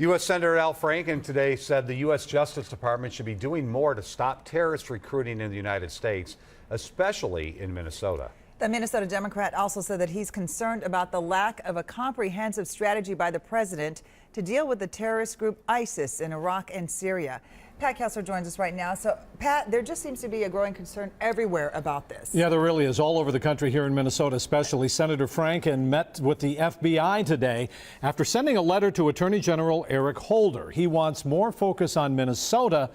U.S. Senator Al Franken today said the U.S. Justice Department should be doing more to stop terrorist recruiting in the United States, especially in Minnesota. The Minnesota Democrat also said that he's concerned about the lack of a comprehensive strategy by the president to deal with the terrorist group ISIS in Iraq and Syria. Pat Kessler joins us right now. So, Pat, there just seems to be a growing concern everywhere about this. Yeah, there really is, all over the country, here in Minnesota especially. Senator Franken met with the FBI today after sending a letter to Attorney General Eric Holder. He wants more focus on Minnesota,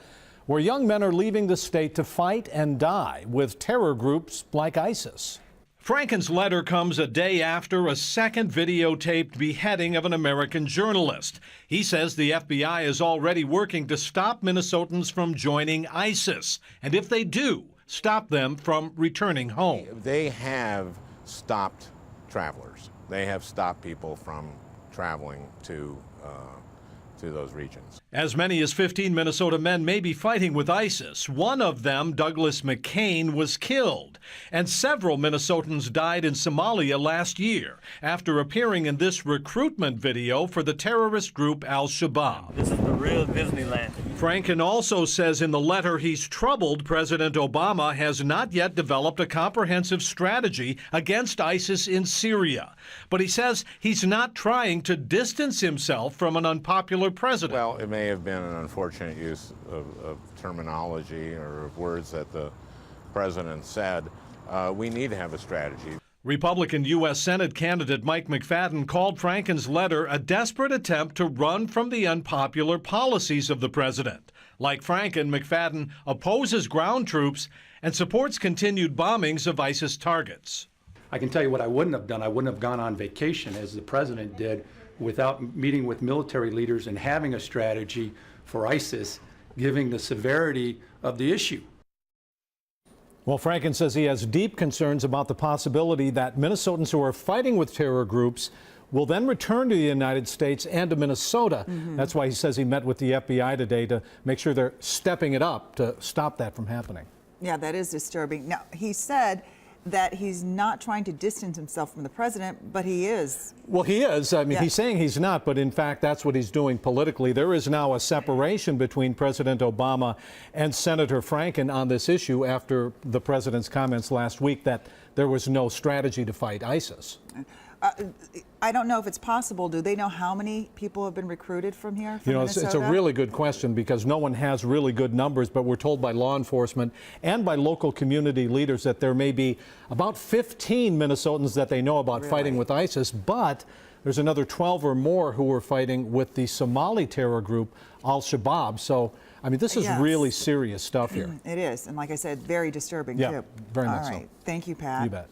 where young men are leaving the state to fight and die with terror groups like ISIS. Franken's letter comes a day after a second videotaped beheading of an American journalist. He says the FBI is already working to stop Minnesotans from joining ISIS, and if they do, stop them from returning home. They have stopped travelers. They have stopped people from traveling to those regions. As many as 15 Minnesota men may be fighting with ISIS. One of them, Douglas McCain, was killed. And several Minnesotans died in Somalia last year after appearing in this recruitment video for the terrorist group Al-Shabaab. This is the real Disneyland. Franken also says in the letter he's troubled President Obama has not yet developed a comprehensive strategy against ISIS in Syria. But he says he's not trying to distance himself from an unpopular president. Well, it may have been an unfortunate use of terminology or of words that the president said. We need to have a strategy. Republican U.S. Senate candidate Mike McFadden called Franken's letter a desperate attempt to run from the unpopular policies of the president. Like Franken, McFadden opposes ground troops and supports continued bombings of ISIS targets. I can tell you what I wouldn't have done. I wouldn't have gone on vacation as the president did without meeting with military leaders and having a strategy for ISIS, given the severity of the issue. Well, Franken says he has deep concerns about the possibility that Minnesotans who are fighting with terror groups will then return to the United States and to Minnesota. That's why he says he met with the FBI today to make sure they're stepping it up to stop that from happening. Yeah, that is disturbing. Now, he said that he's not trying to distance himself from the president, but he is. Well, he is. I mean, yeah. He's saying he's not, but in fact, that's what he's doing politically. There is now a separation between President Obama and Senator Franken on this issue after the president's comments last week that there was no strategy to fight ISIS. I don't know if it's possible. Do they know how many people have been recruited from here? From It's a really good question because no one has really good numbers, but we're told by law enforcement and by local community leaders that there may be about 15 Minnesotans that they know about fighting with ISIS, but there's another 12 or more who are fighting with the Somali terror group Al-Shabaab. So, I mean, this is really serious stuff here. It is, and like I said, very disturbing too. Very much so. All right, thank you, Pat. You bet.